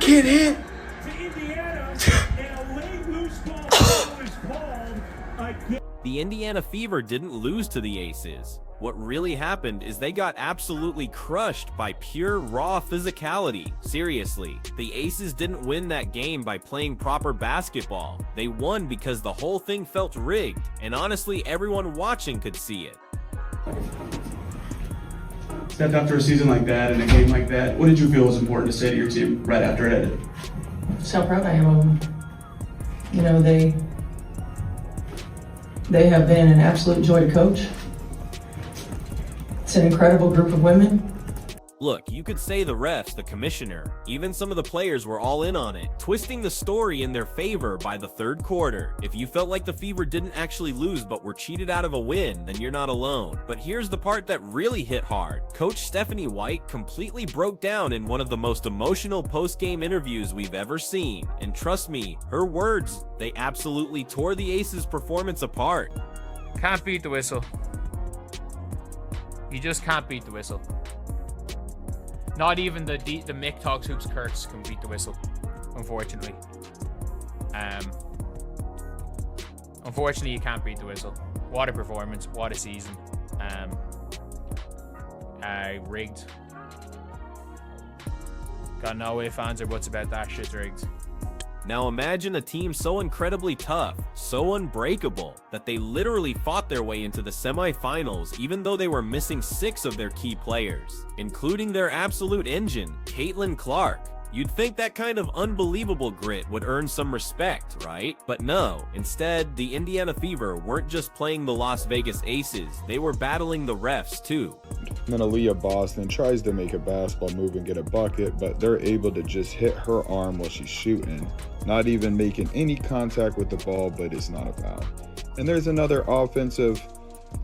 can't hit. The Indiana Fever didn't lose to the Aces. What really happened is they got absolutely crushed by pure raw physicality. Seriously, the Aces didn't win that game by playing proper basketball. They won because the whole thing felt rigged, and honestly everyone watching could see it. Stepped after a season like that and a game like that, what did you feel was important to say to your team right after it ended? Just how proud I am of them. You know, they have been an absolute joy to coach. It's an incredible group of women. Look, you could say the refs, the commissioner, even some of the players were all in on it, twisting the story in their favor by the third quarter. If you felt like the Fever didn't actually lose but were cheated out of a win, then you're not alone. But here's the part that really hit hard. Coach Stephanie White completely broke down in one of the most emotional post-game interviews we've ever seen. And trust me, her words, they absolutely tore the Aces' performance apart. Can't beat the whistle. You just can't beat the whistle. Not even the Mick Talks Hoops Kurtz can beat the whistle, unfortunately. Unfortunately, you can't beat the whistle. What a performance! What a season! Rigged. Got no ifs, ands, or buts about that. Shit's rigged. Now imagine a team so incredibly tough, so unbreakable, that they literally fought their way into the semifinals even though they were missing 6 of their key players, including their absolute engine, Caitlin Clark. You'd think that kind of unbelievable grit would earn some respect, right? But no, instead, the Indiana Fever weren't just playing the Las Vegas Aces, they were battling the refs too. Then Aaliyah Boston tries to make a basketball move and get a bucket, but they're able to just hit her arm while she's shooting, not even making any contact with the ball, but it's not a foul. And there's another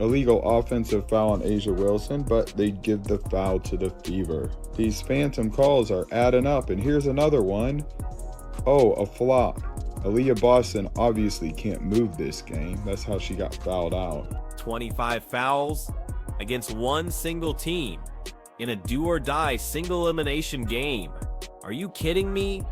illegal offensive foul on Asia Wilson, but they give the foul to the Fever. These phantom calls are adding up, and here's another one. Oh, a flop. Aaliyah Boston obviously can't move this game. That's how she got fouled out. 25 fouls against one single team in a do-or-die single elimination game. Are you kidding me?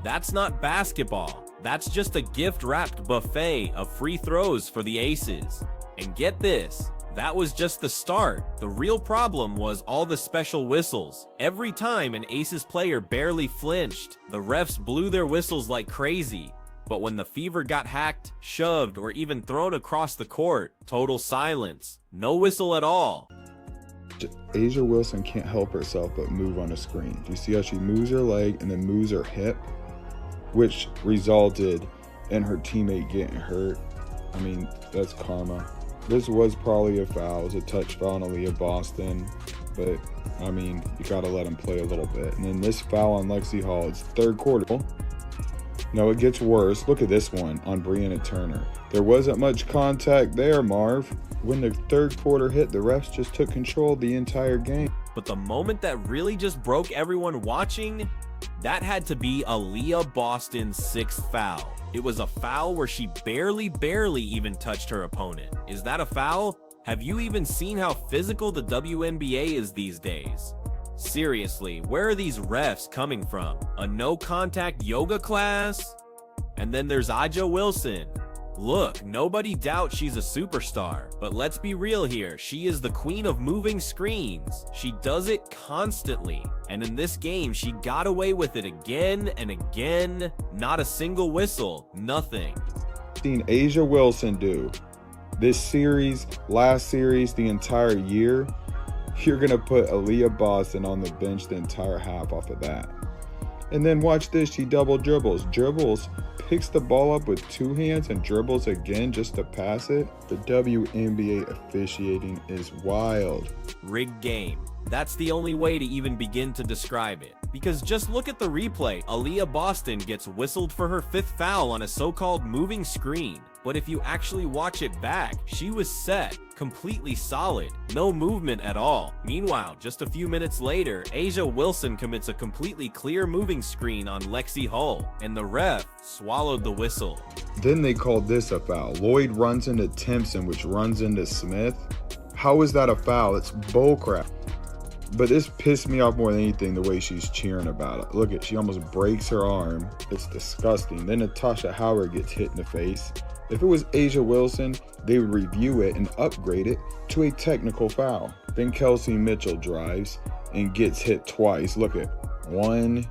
That's not basketball. That's just a gift-wrapped buffet of free throws for the Aces. And get this, that was just the start. The real problem was all the special whistles. Every time an Aces player barely flinched, the refs blew their whistles like crazy. But when the Fever got hacked, shoved, or even thrown across the court, total silence. No whistle at all. Asia Wilson can't help herself but move on the screen. Do you see how she moves her leg and then moves her hip, which resulted in her teammate getting hurt? I mean, that's karma. This was probably a foul. It was a touch foul on Aaliyah Boston, but I mean, you gotta let him play a little bit. And then this foul on Lexi Hall, it's third quarter. No, it gets worse. Look at this one on Breonna Turner. There wasn't much contact there, Marv. When the third quarter hit, the refs just took control of the entire game. But the moment that really just broke everyone watching, that had to be Aaliyah Boston's 6th foul. It was a foul where she barely even touched her opponent. Is that a foul? Have you even seen how physical the WNBA is these days? Seriously, where are these refs coming from? A no-contact yoga class? And then there's Aja Wilson. Look, nobody doubts she's a superstar, but let's be real here, she is the queen of moving screens. She does it constantly, and in this game, she got away with it again and again. Not a single whistle, nothing. Seen Asia Wilson do this series, last series, the entire year. You're gonna put Aaliyah Boston on the bench the entire half off of that. And then watch this, she double dribbles, picks the ball up with 2 hands and dribbles again just to pass it. The WNBA officiating is wild. Rigged game. That's the only way to even begin to describe it. Because just look at the replay. Aaliyah Boston gets whistled for her 5th foul on a so-called moving screen. But if you actually watch it back, she was set, completely solid, no movement at all. Meanwhile, just a few minutes later, Asia Wilson commits a completely clear moving screen on Lexi Hull, and the ref swallowed the whistle. Then they called this a foul. Lloyd runs into Timpson, which runs into Smith. How is that a foul? It's bullcrap. But this pissed me off more than anything, the way she's cheering about it. Look at, she almost breaks her arm. It's disgusting. Then Natasha Howard gets hit in the face. If it was Asia Wilson, they would review it and upgrade it to a technical foul. Then Kelsey Mitchell drives and gets hit twice. Look at 1,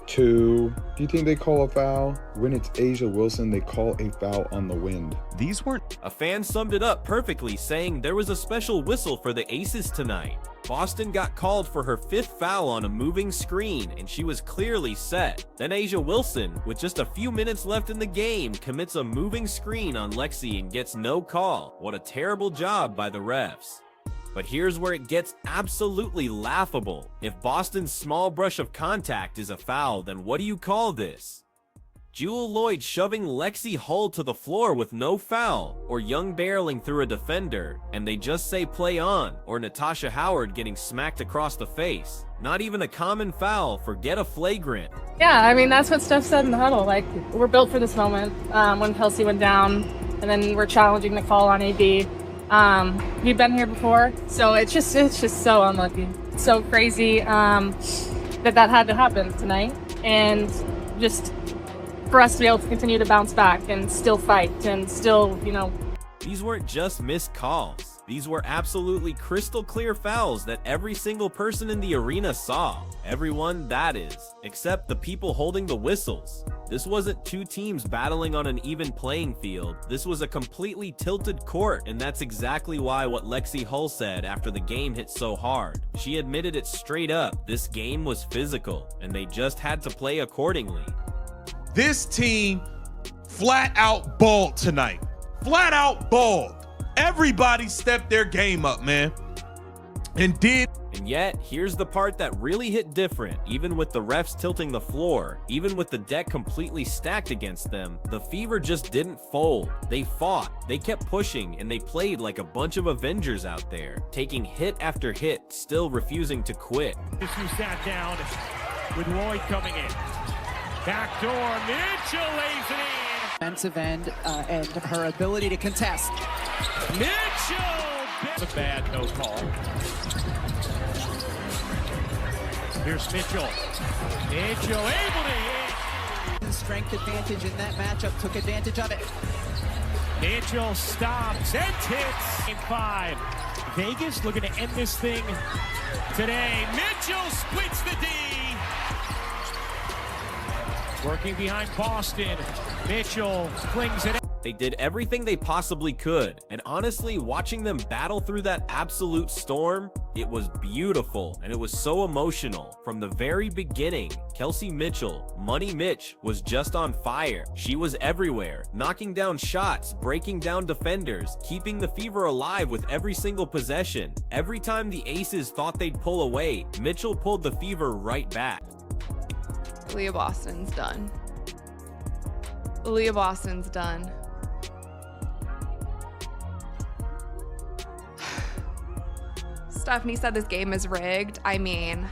2. Do you think they call a foul? When it's Asia Wilson, they call a foul on the wind. These weren't... A fan summed it up perfectly, saying there was a special whistle for the Aces tonight. Boston got called for her 5th foul on a moving screen, and she was clearly set. Then Asia Wilson, with just a few minutes left in the game, commits a moving screen on Lexi and gets no call. What a terrible job by the refs. But here's where it gets absolutely laughable. If Boston's small brush of contact is a foul, then what do you call this? Jewel Lloyd shoving Lexi Hull to the floor with no foul, or Young barreling through a defender, and they just say play on, or Natasha Howard getting smacked across the face. Not even a common foul, forget a flagrant. Yeah, I mean, that's what Steph said in the huddle. Like, we're built for this moment. When Kelsey went down, and then we're challenging the call on AD. We've been here before, so it's just so unlucky. So crazy that had to happen tonight, and just for us to be able to continue to bounce back and still fight and still, These weren't just missed calls. These were absolutely crystal clear fouls that every single person in the arena saw. Everyone, that is, except the people holding the whistles. This wasn't two teams battling on an even playing field. This was a completely tilted court, and that's exactly why what Lexi Hull said after the game hit so hard. She admitted it straight up. This game was physical, and they just had to play accordingly. This team flat out balled tonight. Flat out balled. Everybody stepped their game up, man. And yet, here's the part that really hit different. Even with the refs tilting the floor, even with the deck completely stacked against them, the Fever just didn't fold. They fought, they kept pushing, and they played like a bunch of Avengers out there, taking hit after hit, still refusing to quit. Who sat down with Lloyd coming in. Backdoor, Mitchell lays it in. Defensive end and her ability to contest. Mitchell! A bad no call. Here's Mitchell. Mitchell able to hit. The strength advantage in that matchup, took advantage of it. Mitchell stops and hits in 5. Vegas looking to end this thing today. Mitchell splits the D. Working behind Boston. Mitchell flings it. They did everything they possibly could, and honestly, watching them battle through that absolute storm, it was beautiful, and it was so emotional. From the very beginning, Kelsey Mitchell, Money Mitch, was just on fire. She was everywhere, knocking down shots, breaking down defenders, keeping the Fever alive with every single possession. Every time the Aces thought they'd pull away, Mitchell pulled the Fever right back. Leah Boston's done. Leah Boston's done. Stephanie said this game is rigged. I mean,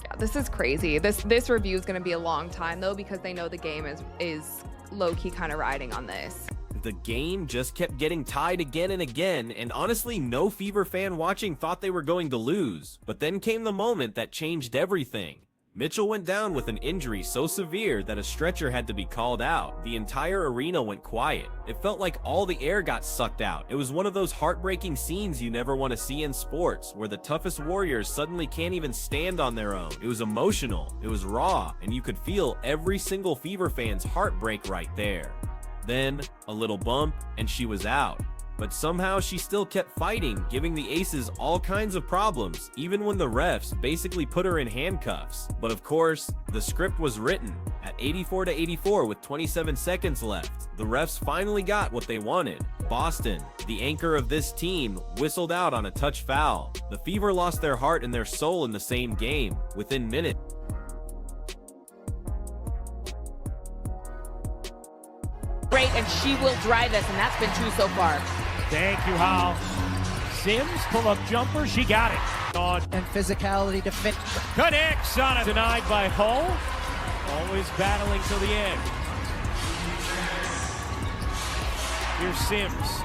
yeah, this is crazy. This review is going to be a long time though, because they know the game is low-key kind of riding on this. The game just kept getting tied again and again, and honestly, no Fever fan watching thought they were going to lose. But then came the moment that changed everything. Mitchell went down with an injury so severe that a stretcher had to be called out. The entire arena went quiet. It felt like all the air got sucked out. It was one of those heartbreaking scenes you never want to see in sports, where the toughest warriors suddenly can't even stand on their own. It was emotional, it was raw, and you could feel every single Fever fan's heartbreak right there. Then, a little bump, and she was out. But somehow she still kept fighting, giving the Aces all kinds of problems, even when the refs basically put her in handcuffs. But of course, the script was written. At 84-84 with 27 seconds left, the refs finally got what they wanted. Boston, the anchor of this team, whistled out on a touch foul. The Fever lost their heart and their soul in the same game, within minutes. Great, and she will drive this, and that's been true so far. Thank you, Hal. Sims, pull-up jumper, she got it. On and physicality to fit. Connects on it, denied by Hull. Always battling till the end. Here's Sims.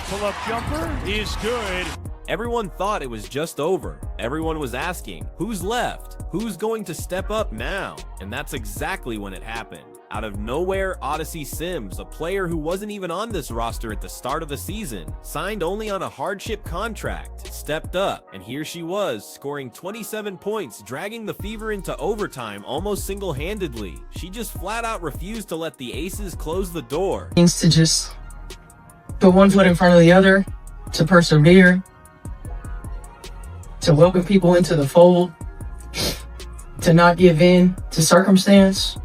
Pull-up jumper is good. Everyone thought it was just over. Everyone was asking, who's left? Who's going to step up now? And that's exactly when it happened. Out of nowhere, Odyssey Sims, a player who wasn't even on this roster at the start of the season, signed only on a hardship contract, stepped up, and here she was, scoring 27 points, dragging the Fever into overtime almost single-handedly. She just flat out refused to let the Aces close the door. Means to just put one foot in front of the other, to persevere, to welcome people into the fold, to not give in to circumstance,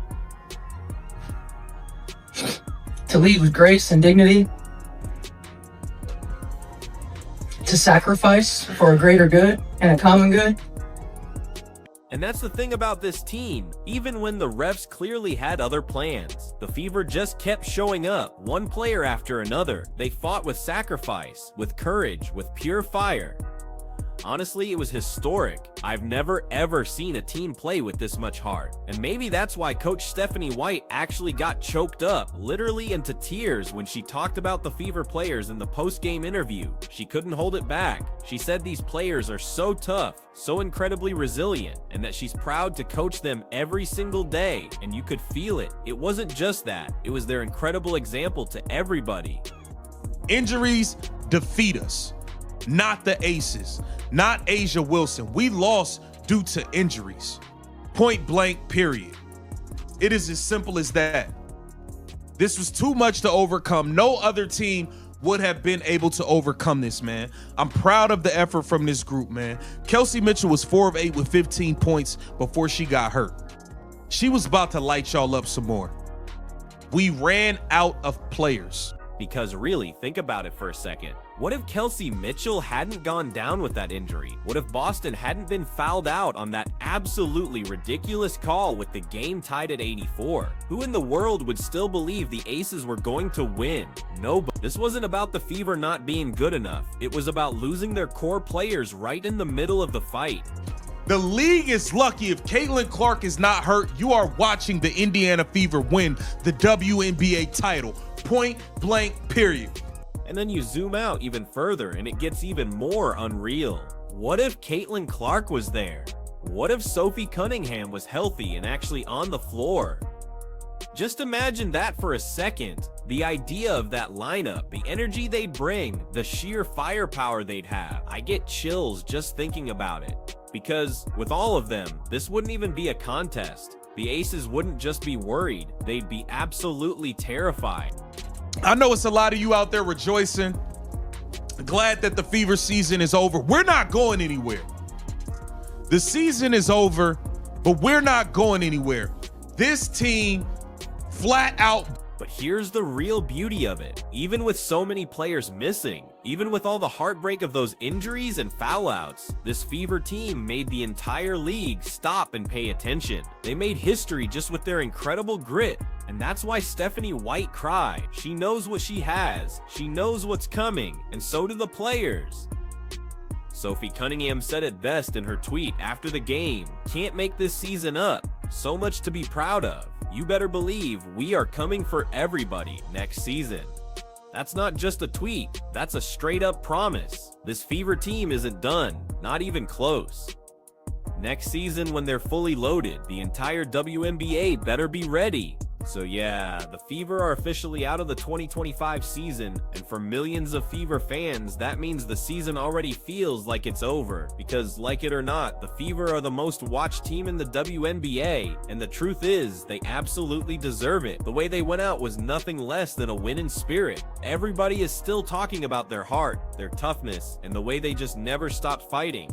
to lead with grace and dignity, to sacrifice for a greater good and a common good. And that's the thing about this team. Even when the refs clearly had other plans, the Fever just kept showing up, one player after another. They fought with sacrifice, with courage, with pure fire. Honestly, it was historic. I've never ever seen a team play with this much heart. And maybe that's why Coach Stephanie White actually got choked up, literally into tears, when she talked about the Fever players in the post-game interview. She couldn't hold it back. She said these players are so tough, so incredibly resilient, and that she's proud to coach them every single day. And you could feel it. It wasn't just that. It was their incredible example to everybody. Injuries defeat us, not the Aces, not Asia Wilson. We lost due to injuries. Point blank, period. It is as simple as that. This was too much to overcome. No other team would have been able to overcome this, man. I'm proud of the effort from this group, man. Kelsey Mitchell was 4 of 8 with 15 points before she got hurt. She was about to light y'all up some more. We ran out of players. Because really, think about it for a second. What if Kelsey Mitchell hadn't gone down with that injury? What if Boston hadn't been fouled out on that absolutely ridiculous call with the game tied at 84? Who in the world would still believe the Aces were going to win? Nobody. This wasn't about the Fever not being good enough. It was about losing their core players right in the middle of the fight. The league is lucky if Caitlin Clark is not hurt. You are watching the Indiana Fever win the WNBA title. Point blank, period. And then you zoom out even further and it gets even more unreal. What if Caitlin Clark was there? What if Sophie Cunningham was healthy and actually on the floor? Just imagine that for a second. The idea of that lineup, the energy they'd bring, the sheer firepower they'd have. I get chills just thinking about it. Because with all of them, this wouldn't even be a contest. The Aces wouldn't just be worried, they'd be absolutely terrified. I know it's a lot of you out there rejoicing. Glad that the Fever season is over. We're not going anywhere. The season is over, but we're not going anywhere. This team flat out. But here's the real beauty of it. Even with so many players missing, even with all the heartbreak of those injuries and foul outs, this Fever team made the entire league stop and pay attention. They made history just with their incredible grit. And that's why Stephanie White cried. She knows what she has. She knows what's coming. And so do the players. Sophie Cunningham said it best in her tweet after the game. Can't make this season up. So much to be proud of. You better believe we are coming for everybody next season. That's not just a tweet, that's a straight up promise. This Fever team isn't done, not even close. Next season when they're fully loaded, the entire WNBA better be ready. So yeah, the Fever are officially out of the 2025 season, and for millions of Fever fans, that means the season already feels like it's over, because like it or not, the Fever are the most watched team in the WNBA, and the truth is, they absolutely deserve it. The way they went out was nothing less than a win in spirit. Everybody is still talking about their heart, their toughness, and the way they just never stopped fighting.